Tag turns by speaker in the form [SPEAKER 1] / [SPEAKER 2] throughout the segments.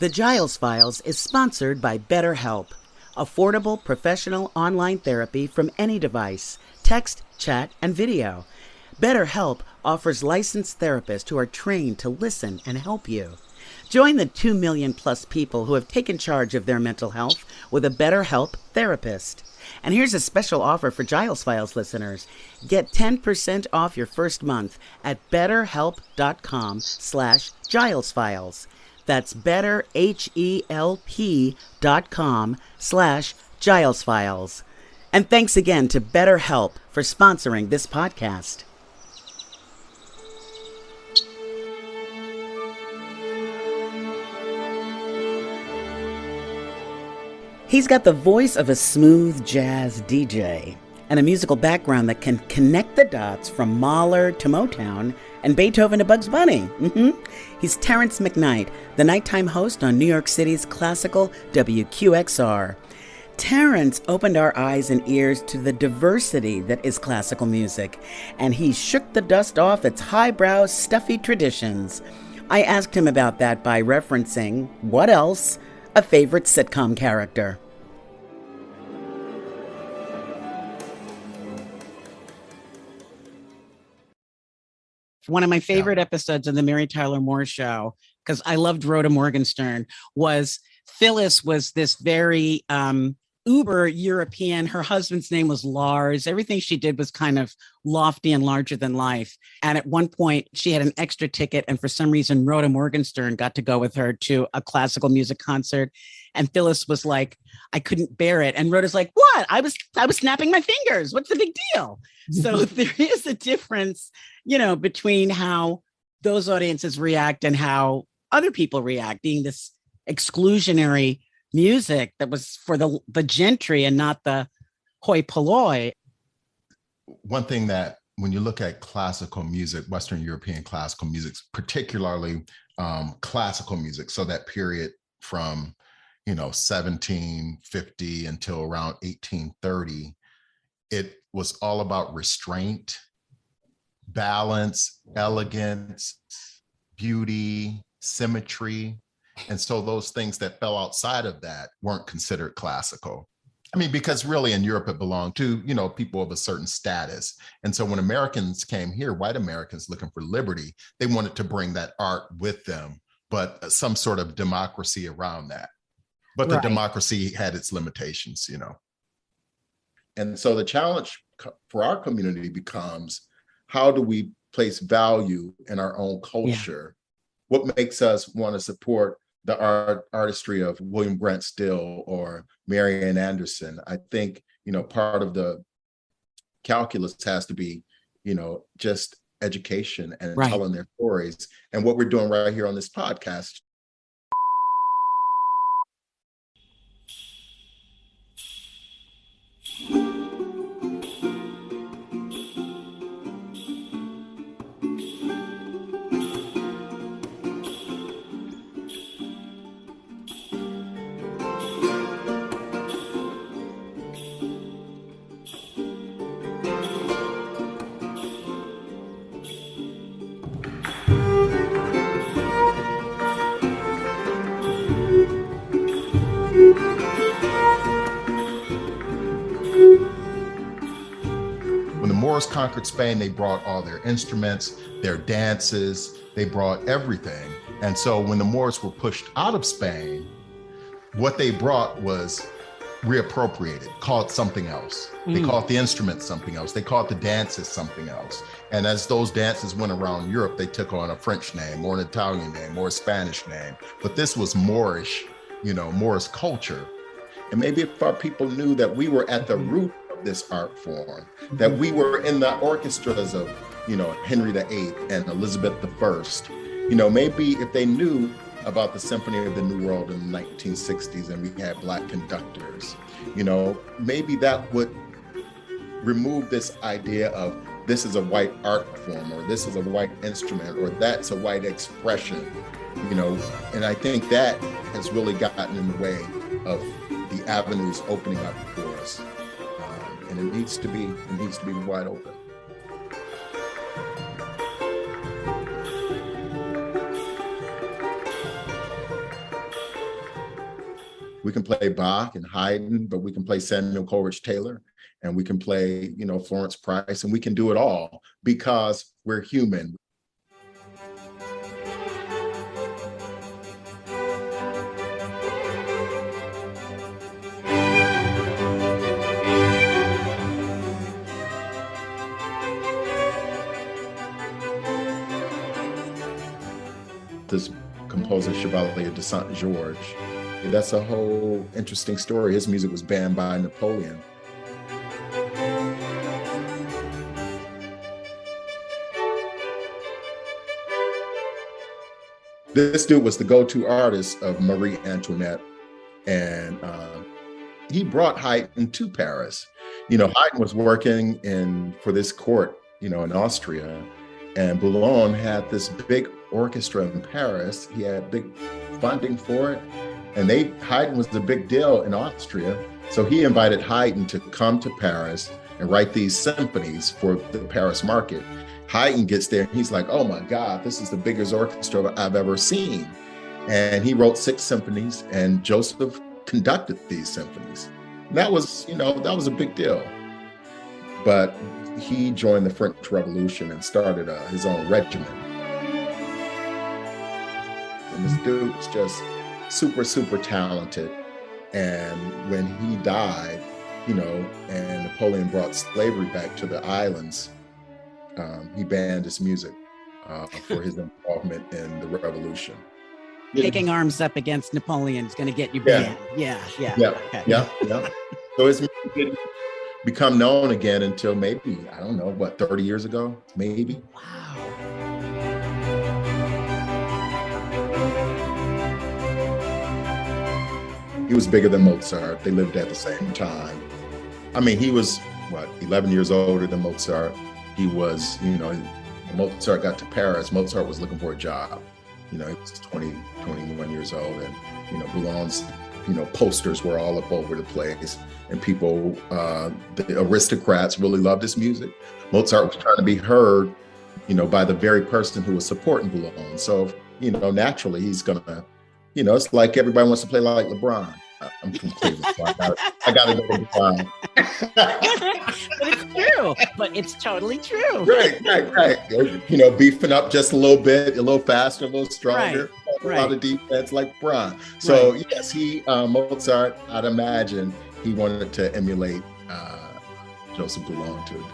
[SPEAKER 1] The Giles Files is sponsored by BetterHelp, affordable professional online therapy from any device, text, chat, and video. BetterHelp offers licensed therapists who are trained to listen and help you. Join the 2 million plus people who have taken charge of their mental health with a BetterHelp therapist. And here's a special offer for Giles Files listeners. Get 10% off your first month at betterhelp.com/Giles Files. That's betterhelp.com/Giles Files. And thanks again to BetterHelp for sponsoring this podcast. He's got the voice of a smooth jazz DJ and a musical background that can connect the dots from Mahler to Motown and Beethoven to Bugs Bunny. He's Terrance McKnight, the nighttime host on New York City's classical WQXR. Terrance opened our eyes and ears to the diversity that is classical music, and he shook the dust off its highbrow, stuffy traditions. I asked him about that by referencing, what else? A favorite sitcom character. One of my favorite episodes of the Mary Tyler Moore Show, because I loved Rhoda Morgenstern, was Phyllis was this very uber European. Her husband's name was Lars. Everything she did was kind of lofty and larger than life. And at one point, she had an extra ticket. And for some reason, Rhoda Morgenstern got to go with her to a classical music concert. And Phyllis was like, I couldn't bear it. And Rhoda's like, what? I was snapping my fingers. What's the big deal? So there is a difference, between how those audiences react and how other people react, being this exclusionary music that was for the gentry and not the hoi polloi.
[SPEAKER 2] One thing that when you look at classical music, Western European classical music, particularly classical music, so that period from 1750 until around 1830, it was all about restraint, balance, elegance, beauty, symmetry. And so those things that fell outside of that weren't considered classical. I mean, because really in Europe, it belonged to, people of a certain status. And so when Americans came here, white Americans looking for liberty, they wanted to bring that art with them, but some sort of democracy around that. But the democracy had its limitations, And so the challenge for our community becomes, how do we place value in our own culture? Yeah. What makes us want to support the artistry of William Grant Still or Marian Anderson? I think, part of the calculus has to be, just education and telling their stories. And what we're doing right here on this podcast. Moors conquered Spain, they brought all their instruments, their dances, they brought everything. And so when the Moors were pushed out of Spain, what they brought was reappropriated, called something else. They called the instruments something else. They called the dances something else. And as those dances went around Europe, they took on a French name or an Italian name or a Spanish name. But this was Moorish, Moorish culture. And maybe if our people knew that we were at the root of this art form, that we were in the orchestras of, Henry VIII and Elizabeth I, maybe if they knew about the Symphony of the New World in the 1960s and we had Black conductors, maybe that would remove this idea of this is a white art form, or this is a white instrument, or that's a white expression, and I think that has really gotten in the way of the avenues opening up for us. And it needs to be wide open. We can play Bach and Haydn, but we can play Samuel Coleridge Taylor, and we can play, Florence Price, and we can do it all because we're human. This composer, Chevalier de Saint Georges, that's a whole interesting story. His music was banned by Napoleon. This dude was the go-to artist of Marie Antoinette, and he brought Haydn to Paris. Haydn was working for this court, in Austria, and Bologne had this big orchestra in Paris. He had big funding for it, and Haydn was the big deal in Austria. So he invited Haydn to come to Paris and write these symphonies for the Paris market. Haydn gets there and he's like, oh my God, this is the biggest orchestra I've ever seen. And he wrote 6 symphonies, and Joseph conducted these symphonies. And that was a big deal. But he joined the French Revolution and started his own regiment. And this dude was just super, super talented. And when he died, and Napoleon brought slavery back to the islands, he banned his music for his involvement in the revolution.
[SPEAKER 1] Taking arms up against Napoleon is going to get you banned. Yeah.
[SPEAKER 2] So his music didn't become known again until maybe, 30 years ago, maybe.
[SPEAKER 1] Wow.
[SPEAKER 2] He was bigger than Mozart. They lived at the same time. He was, 11 years older than Mozart. He was, when Mozart got to Paris, Mozart was looking for a job. He was 20, 21 years old, and, Bologne's, posters were all up over the place, and people, the aristocrats really loved his music. Mozart was trying to be heard, by the very person who was supporting Bologne. So, naturally he's gonna, it's like everybody wants to play like LeBron. I'm from Cleveland, so I gotta go to LeBron.
[SPEAKER 1] But it's true. But it's totally true.
[SPEAKER 2] Right. Beefing up just a little bit, a little faster, a little stronger, a lot of defense like LeBron. So yes, Mozart, I'd imagine he wanted to emulate Joseph Bologne to a degree.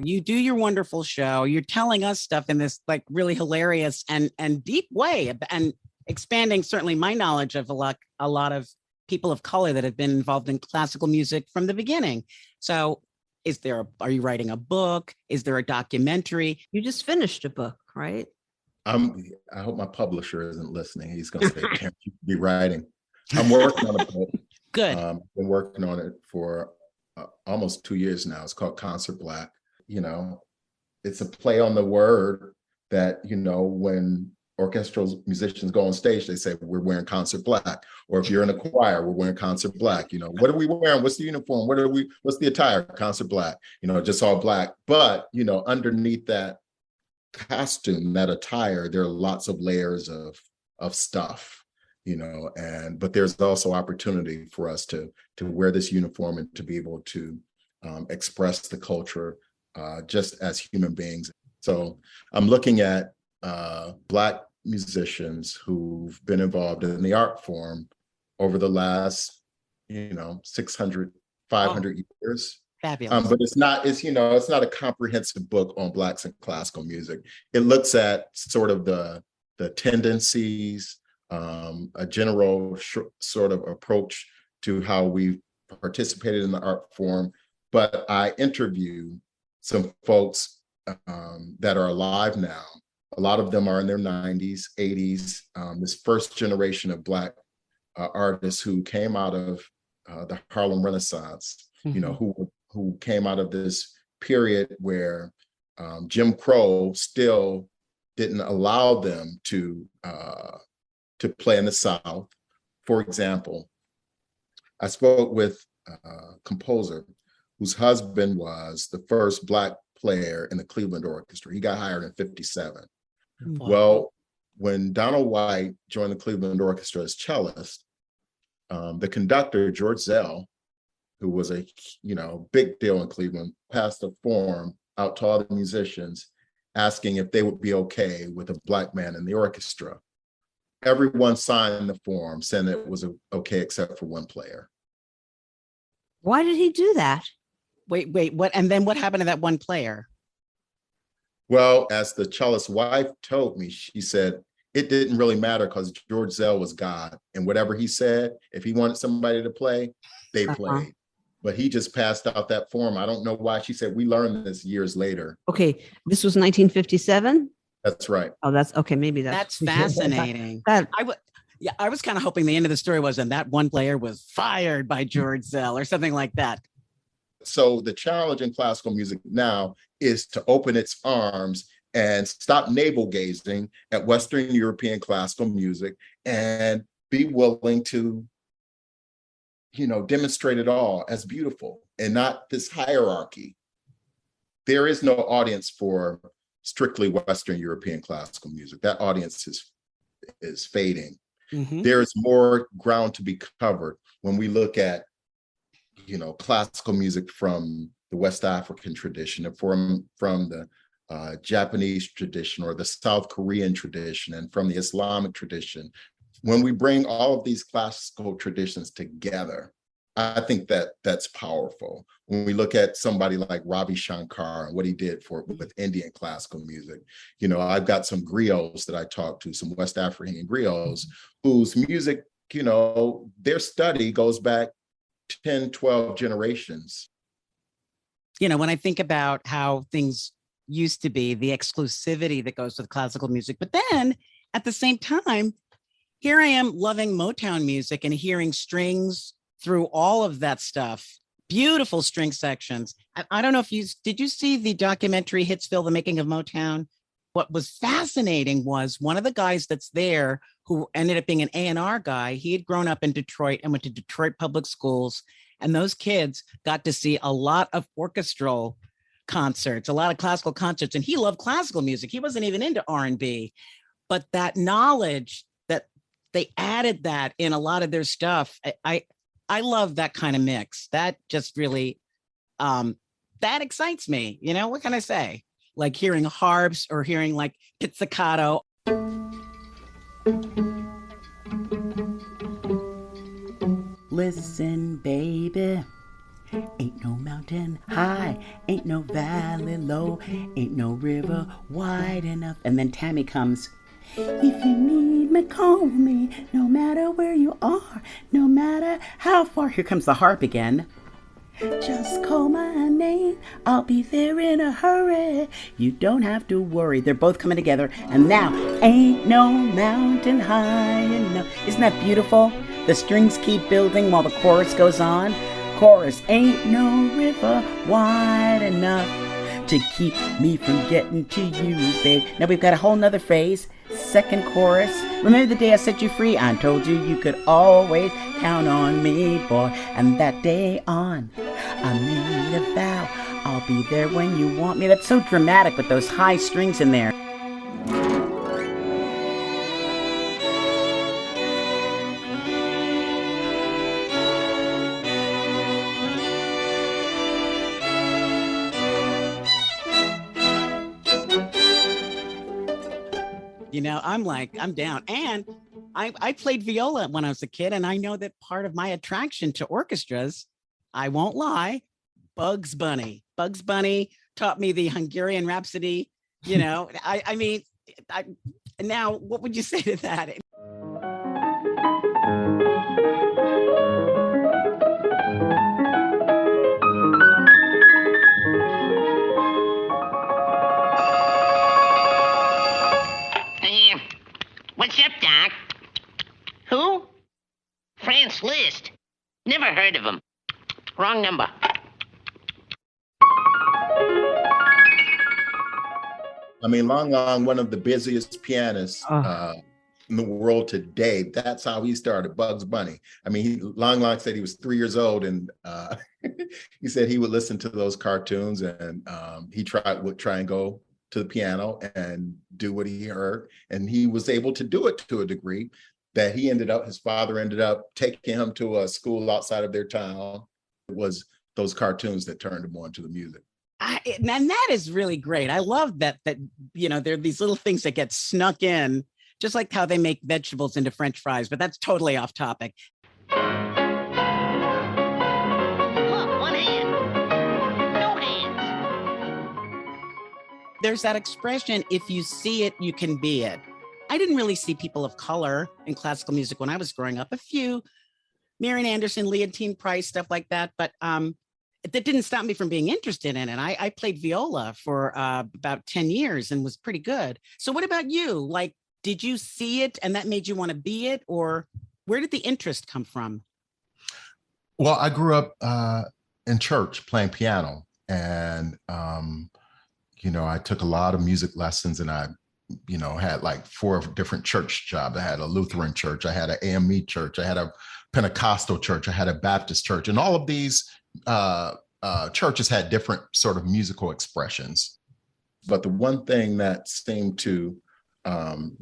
[SPEAKER 1] You do your wonderful show. You're telling us stuff in this like really hilarious and deep way, and expanding certainly my knowledge of a lot of people of color that have been involved in classical music from the beginning. So are you writing a book? Is there a documentary?
[SPEAKER 3] You just finished a book, right?
[SPEAKER 2] I hope my publisher isn't listening. He's going to say, "Can't you be writing?" I'm working on a book.
[SPEAKER 1] Good.
[SPEAKER 2] I've been working on it for almost 2 years now. It's called Concert Black. It's a play on the word that, when orchestral musicians go on stage, they say, we're wearing concert black. Or if you're in a choir, we're wearing concert black. What are we wearing? What's the uniform? What's the attire? Concert black, just all black. But, underneath that costume, that attire, there are lots of layers of stuff, but there's also opportunity for us to wear this uniform and to be able to express the culture just as human beings. So I'm looking at Black musicians who've been involved in the art form over the last, 600, 500 years.
[SPEAKER 1] Fabulous.
[SPEAKER 2] But it's not a comprehensive book on Blacks and classical music. It looks at sort of the tendencies, a general sort of approach to how we participated in the art form. But I interview some folks that are alive now. A lot of them are in their 90s, 80s. This first generation of Black artists who came out of the Harlem Renaissance, who came out of this period where Jim Crow still didn't allow them to play in the South. For example, I spoke with a composer whose husband was the first Black player in the Cleveland Orchestra. He got hired in 57.
[SPEAKER 1] Wow.
[SPEAKER 2] Well, when Donald White joined the Cleveland Orchestra as cellist, the conductor, George Zell, who was a big deal in Cleveland, passed a form out to all the musicians asking if they would be okay with a Black man in the orchestra. Everyone signed the form saying that it was okay except for one player.
[SPEAKER 3] Why did he do that?
[SPEAKER 1] Wait, what? And then what happened to that one player?
[SPEAKER 2] Well, as the cellist's wife told me, she said it didn't really matter because George Zell was God. And whatever he said, if he wanted somebody to play, they played. But he just passed out that form. I don't know why. She said, we learned this years later.
[SPEAKER 3] Okay, this was 1957?
[SPEAKER 2] That's right.
[SPEAKER 3] Oh, that's okay. Maybe that's
[SPEAKER 1] fascinating. I was kind of hoping the end of the story was, and that one player was fired by George Zell or something like that.
[SPEAKER 2] So the challenge in classical music now is to open its arms and stop navel gazing at Western European classical music and be willing to, demonstrate it all as beautiful and not this hierarchy. There is no audience for strictly Western European classical music. That audience is fading.
[SPEAKER 1] Mm-hmm.
[SPEAKER 2] There is more ground to be covered when we look at classical music from the West African tradition and from the Japanese tradition or the South Korean tradition and from the Islamic tradition. When we bring all of these classical traditions together, I think that's powerful. When we look at somebody like Ravi Shankar and what he did with Indian classical music, I've got some griots that I talked to, some West African griots whose music, their study goes back 10, 12 generations.
[SPEAKER 1] When I think about how things used to be, the exclusivity that goes with classical music, but then at the same time, here I am loving Motown music and hearing strings through all of that stuff. Beautiful string sections. I don't know if did you see the documentary Hitsville, The Making of Motown? What was fascinating was one of the guys that's there who ended up being an A&R guy. He had grown up in Detroit and went to Detroit public schools. And those kids got to see a lot of orchestral concerts, a lot of classical concerts. And he loved classical music. He wasn't even into R&B, but that knowledge that they added that in a lot of their stuff. I love that kind of mix. That just really, that excites me. What can I say? Like hearing harps or hearing like pizzicato. Listen, baby, ain't no mountain high, ain't no valley low, ain't no river wide enough. And then Tammy comes. If you need me, call me, no matter where you are, no matter how far. Here comes the harp again. Just call my name, I'll be there in a hurry. You don't have to worry. They're both coming together. And now, ain't no mountain high enough. Isn't that beautiful? The strings keep building while the chorus goes on. Chorus, ain't no river wide enough to keep me from getting to you, babe. Now we've got a whole nother phrase. Second chorus. Remember the day I set you free? I told you you could always count on me, boy. And that day on, I made a vow. I'll be there when you want me. That's so dramatic with those high strings in there. I'm down. And I played viola when I was a kid, and I know that part of my attraction to orchestras, I won't lie, Bugs Bunny. Bugs Bunny taught me the Hungarian Rhapsody. Now, what would you say to that?
[SPEAKER 4] What's up, Doc? Who? France Liszt. Never heard of him. Wrong number.
[SPEAKER 2] I mean, Long Long, one of the busiest pianists in the world today. That's how he started, Bugs Bunny. I mean, Long Long said he was 3 years old, and he said he would listen to those cartoons, and he would try and go to the piano and do what he heard. And he was able to do it to a degree that his father ended up taking him to a school outside of their town. It was those cartoons that turned him on to the music.
[SPEAKER 1] And that is really great. I love that, there are these little things that get snuck in, just like how they make vegetables into French fries, but that's totally off topic.
[SPEAKER 4] Look, one hand. No hands.
[SPEAKER 1] There's that expression, if you see it, you can be it. I didn't really see people of color in classical music when I was growing up. A few, Marian Anderson, Leontine Price, stuff like that. But that didn't stop me from being interested in it. I played viola for about 10 years and was pretty good. So what about you? Like, did you see it and that made you want to be it? Or where did the interest come from?
[SPEAKER 2] Well, I grew up in church playing piano. And, I took a lot of music lessons, and I had like 4 different church jobs. I had a Lutheran church, I had an AME church, I had a Pentecostal church, I had a Baptist church, and all of these churches had different sort of musical expressions. But the one thing that seemed to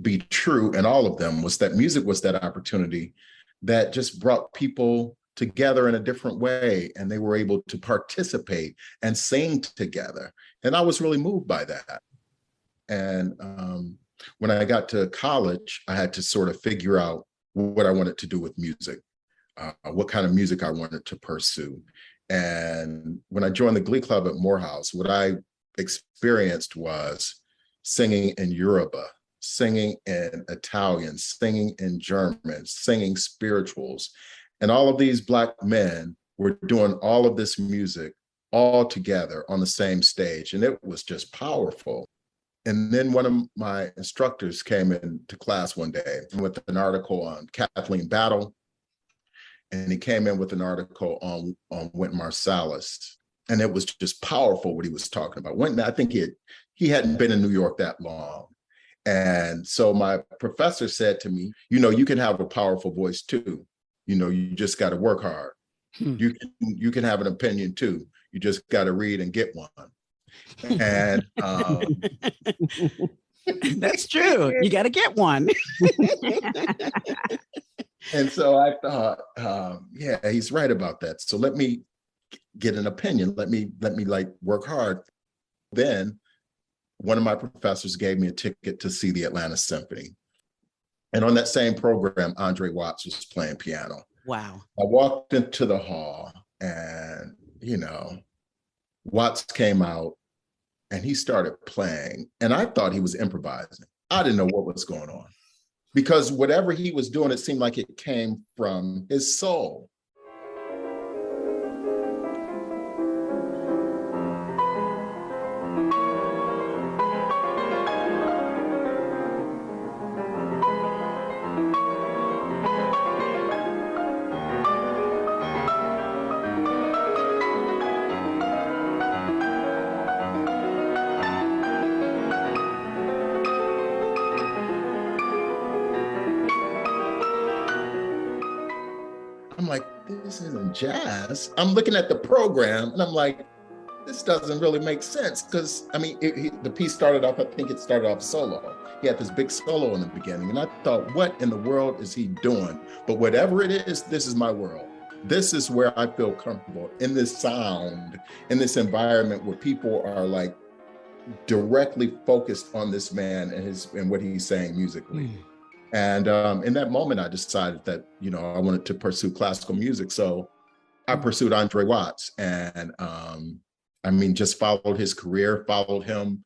[SPEAKER 2] be true in all of them was that music was that opportunity that just brought people together in a different way, and they were able to participate and sing together. And I was really moved by that. And when I got to college, I had to sort of figure out what I wanted to do with music, what kind of music I wanted to pursue. And when I joined the Glee Club at Morehouse, what I experienced was singing in Yoruba, singing in Italian, singing in German, singing spirituals. And all of these Black men were doing all of this music all together on the same stage. And it was just powerful. And then one of my instructors came into class one day with an article on Kathleen Battle. And he came in with an article on Wynton Marsalis. And it was just powerful what he was talking about. Wynton, I think he hadn't been in New York that long. And so my professor said to me, you can have a powerful voice too. You just got to work hard. You can have an opinion too. You just got to read and get one. And
[SPEAKER 1] that's true. You got to get one.
[SPEAKER 2] And so I thought, he's right about that. So let me get an opinion. Let me like work hard. Then one of my professors gave me a ticket to see the Atlanta Symphony. And on that same program, Andre Watts was playing piano.
[SPEAKER 1] Wow.
[SPEAKER 2] I walked into the hall and, Watts came out and he started playing. And I thought he was improvising. I didn't know what was going on, because whatever he was doing, it seemed like it came from his soul. I'm like, this isn't jazz. I'm looking at the program and I'm like, this doesn't really make sense. Because, the piece started off, I think it started off solo. He had this big solo in the beginning. And I thought, what in the world is he doing? But whatever it is, this is my world. This is where I feel comfortable, in this sound, in this environment where people are like directly focused on this man and what he's saying musically. And in that moment, I decided that, I wanted to pursue classical music. So I pursued Andre Watts and, just followed his career, followed him,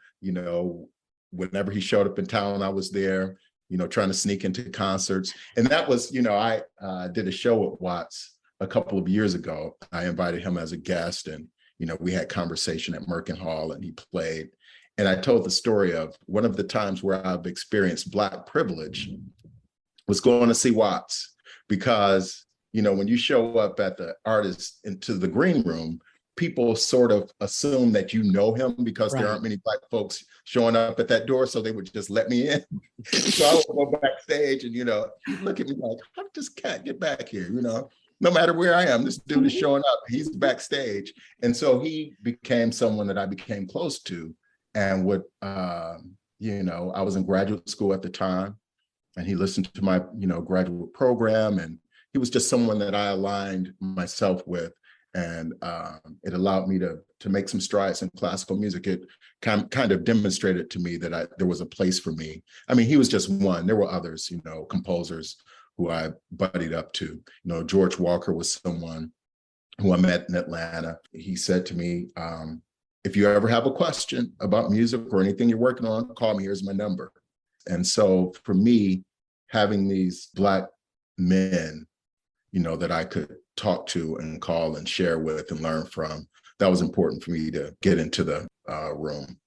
[SPEAKER 2] whenever he showed up in town, I was there, trying to sneak into concerts. And that was, I did a show with Watts a couple of years ago. I invited him as a guest and, we had conversation at Merkin Hall and he played. And I told the story of one of the times where I've experienced Black privilege was going to see Watts, because, when you show up at the artist into the green room, people sort of assume that you know him because there aren't many Black folks showing up at that door, so they would just let me in. So I would go backstage and, look at me like, how did this cat get back here? No matter where I am, this dude is showing up. He's backstage. And so he became someone that I became close to and would, I was in graduate school at the time, and he listened to my, graduate program. And he was just someone that I aligned myself with. And it allowed me to make some strides in classical music. It kind of demonstrated to me that there was a place for me. I mean, he was just one. There were others, composers who I buddied up to. George Walker was someone who I met in Atlanta. He said to me, if you ever have a question about music or anything you're working on, call me, here's my number. And so for me, having these Black men, that I could talk to and call and share with and learn from, that was important for me to get into the room.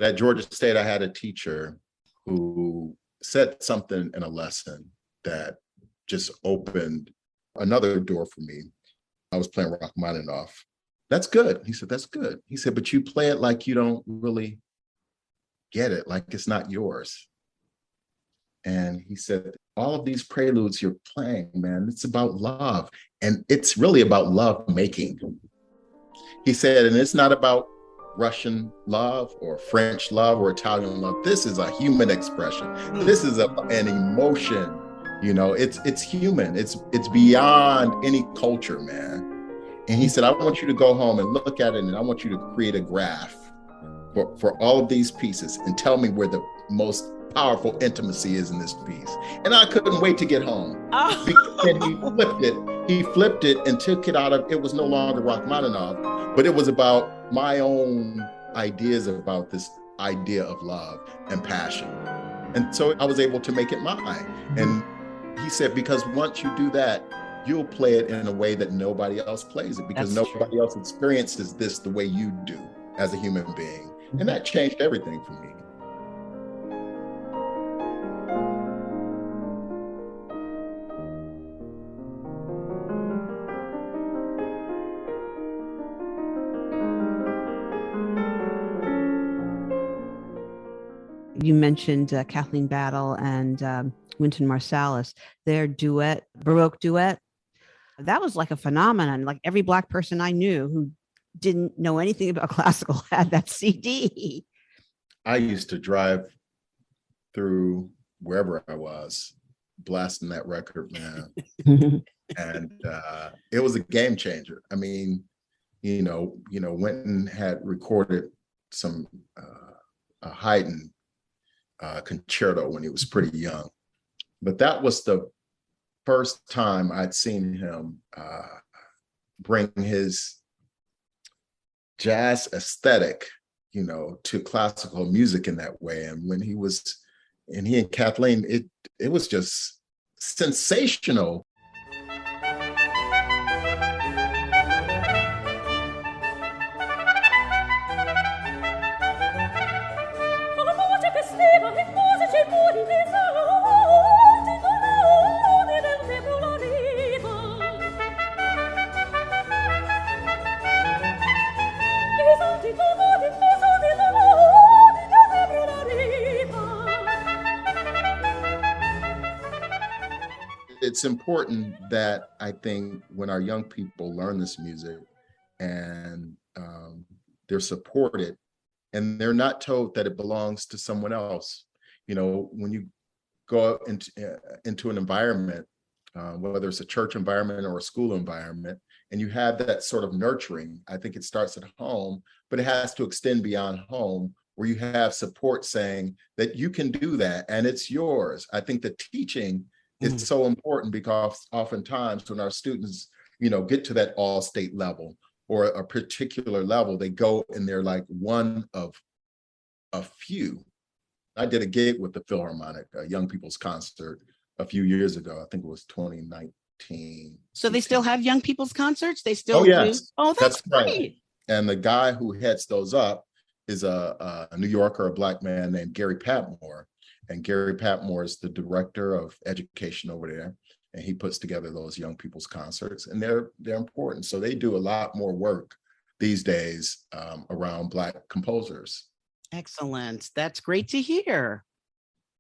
[SPEAKER 2] At Georgia State, I had a teacher who said something in a lesson that just opened another door for me. I was playing Rachmaninoff. That's good. He said, that's good. He said, but you play it like you don't really get it, like it's not yours. And he said, all of these preludes you're playing, man, it's about love. And it's really about love making. He said, and it's not about Russian love or French love or Italian love. This is a human expression. This is an emotion. It's human. It's beyond any culture, man. And he said, I want you to go home and look at it, and I want you to create a graph for all of these pieces and tell me where the most powerful intimacy is in this piece. And I couldn't wait to get home. And he flipped it and took it out of, it was no longer Rachmaninoff, but it was about my own ideas about this idea of love and passion. And so I was able to make it mine. And he said, because once you do that, you'll play it in a way that nobody else plays it, because nobody else experiences this the way you do as a human being. And that changed everything for me.
[SPEAKER 3] You mentioned Kathleen Battle and Wynton Marsalis, their duet, Baroque duet. That was like a phenomenon. Like every Black person I knew who didn't know anything about classical had that CD.
[SPEAKER 2] I used to drive through wherever I was, blasting that record, man. And it was a game changer. I mean, Wynton had recorded some Haydn concerto when he was pretty young. But that was the first time I'd seen him bring his jazz aesthetic, to classical music in that way. And when he and Kathleen, it was just sensational. It's important that I think when our young people learn this music and they're supported and they're not told that it belongs to someone else. When you go into an environment, whether it's a church environment or a school environment, and you have that sort of nurturing, I think it starts at home, but it has to extend beyond home, where you have support saying that you can do that and it's yours. I think the teaching is so important, because oftentimes when our students, get to that all state level, or a particular level, they go and they're like one of a few. I did a gig with the Philharmonic, a young people's concert a few years ago. I think it was 2019.
[SPEAKER 1] So they still have young people's concerts? They still
[SPEAKER 2] Oh, yes.
[SPEAKER 1] do? Oh, that's
[SPEAKER 2] right.
[SPEAKER 1] great.
[SPEAKER 2] And the guy who heads those up is a New Yorker, a Black man named Gary Patmore. And Gary Patmore is the director of education over there. And he puts together those young people's concerts, and they're important. So they do a lot more work these days around Black composers.
[SPEAKER 1] Excellent. That's great to hear.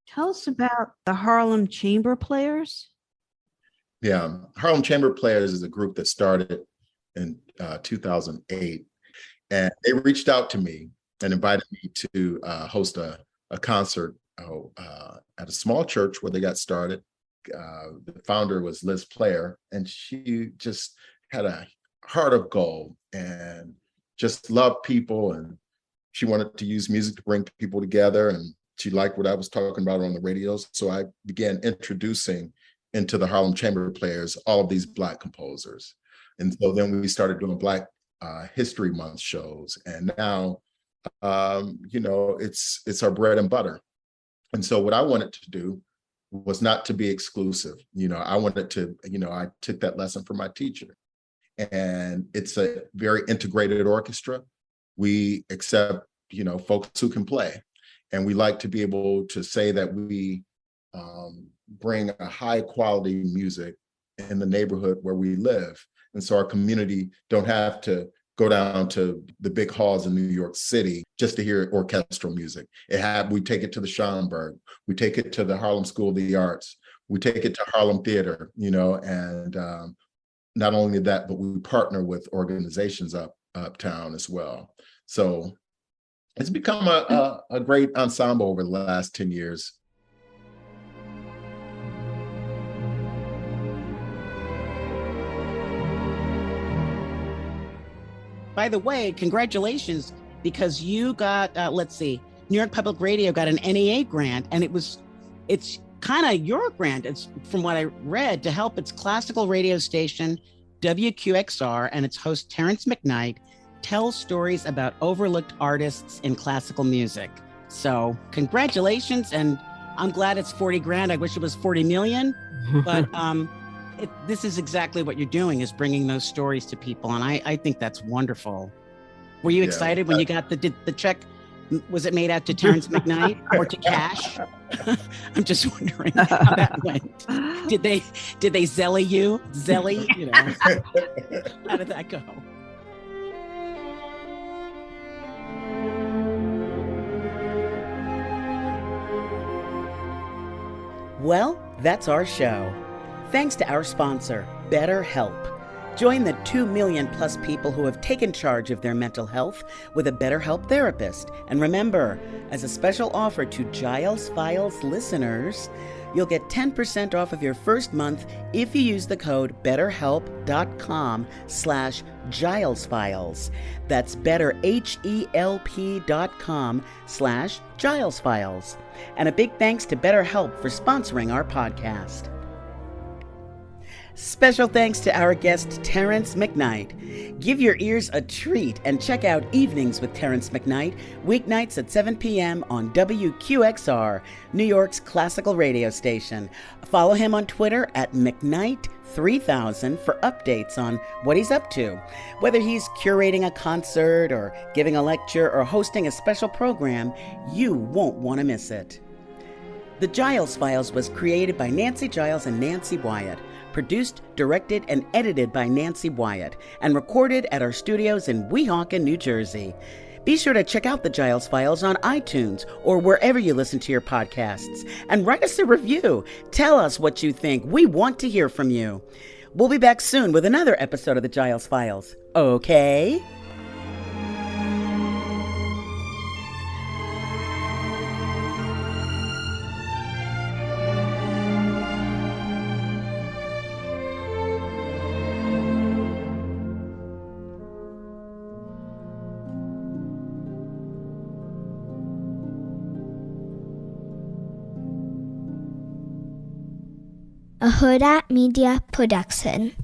[SPEAKER 3] Tell us about the Harlem Chamber Players.
[SPEAKER 2] Yeah, Harlem Chamber Players is a group that started in 2008, and they reached out to me and invited me to host a concert at a small church where they got started. The founder was Liz Player, and she just had a heart of gold and just loved people, and she wanted to use music to bring people together, and she liked what I was talking about on the radio. So I began introducing into the Harlem Chamber Players all of these Black composers. And so then we started doing Black History Month shows, and now it's our bread and butter. And so what I wanted to do was not to be exclusive. I wanted to, I took that lesson from my teacher, and it's a very integrated orchestra. We accept, folks who can play, and we like to be able to say that we bring a high quality music in the neighborhood where we live. And so our community don't have to go down to the big halls in New York City just to hear orchestral music. We take it to the Schomburg, we take it to the Harlem School of the Arts, we take it to Harlem Theater, and not only that, but we partner with organizations uptown as well. So it's become a great ensemble over the last 10 years.
[SPEAKER 1] By the way, congratulations, because you got, New York Public Radio got an NEA grant, and it's kind of your grant. It's, from what I read, to help its classical radio station, WQXR, and its host, Terrance McKnight, tell stories about overlooked artists in classical music. So congratulations, and I'm glad it's 40 grand. I wish it was 40 million, but this is exactly what you're doing, is bringing those stories to people. And I think that's wonderful. Were you excited when you got the check? Was it made out to Terrance McKnight or to cash? I'm just wondering how that went. Did they Zelly you? Zelly, how did that go? Well, that's our show. Thanks to our sponsor, BetterHelp. Join the 2 million plus people who have taken charge of their mental health with a BetterHelp therapist. And remember, as a special offer to Giles Files listeners, you'll get 10% off of your first month if you use the code BetterHelp.com/GilesFiles. That's BetterHelp.com/GilesFiles. And a big thanks to BetterHelp for sponsoring our podcast. Special thanks to our guest, Terrance McKnight. Give your ears a treat and check out Evenings with Terrance McKnight, weeknights at 7 p.m. on WQXR, New York's classical radio station. Follow him on Twitter at McKnight3000 for updates on what he's up to. Whether he's curating a concert or giving a lecture or hosting a special program, you won't want to miss it. The Giles Files was created by Nancy Giles and Nancy Wyatt, produced, directed, and edited by Nancy Wyatt, and recorded at our studios in Weehawken, New Jersey. Be sure to check out the Giles Files on iTunes or wherever you listen to your podcasts, and write us a review. Tell us what you think. We want to hear from you. We'll be back soon with another episode of the Giles Files. Okay?
[SPEAKER 5] A Huda Media Production.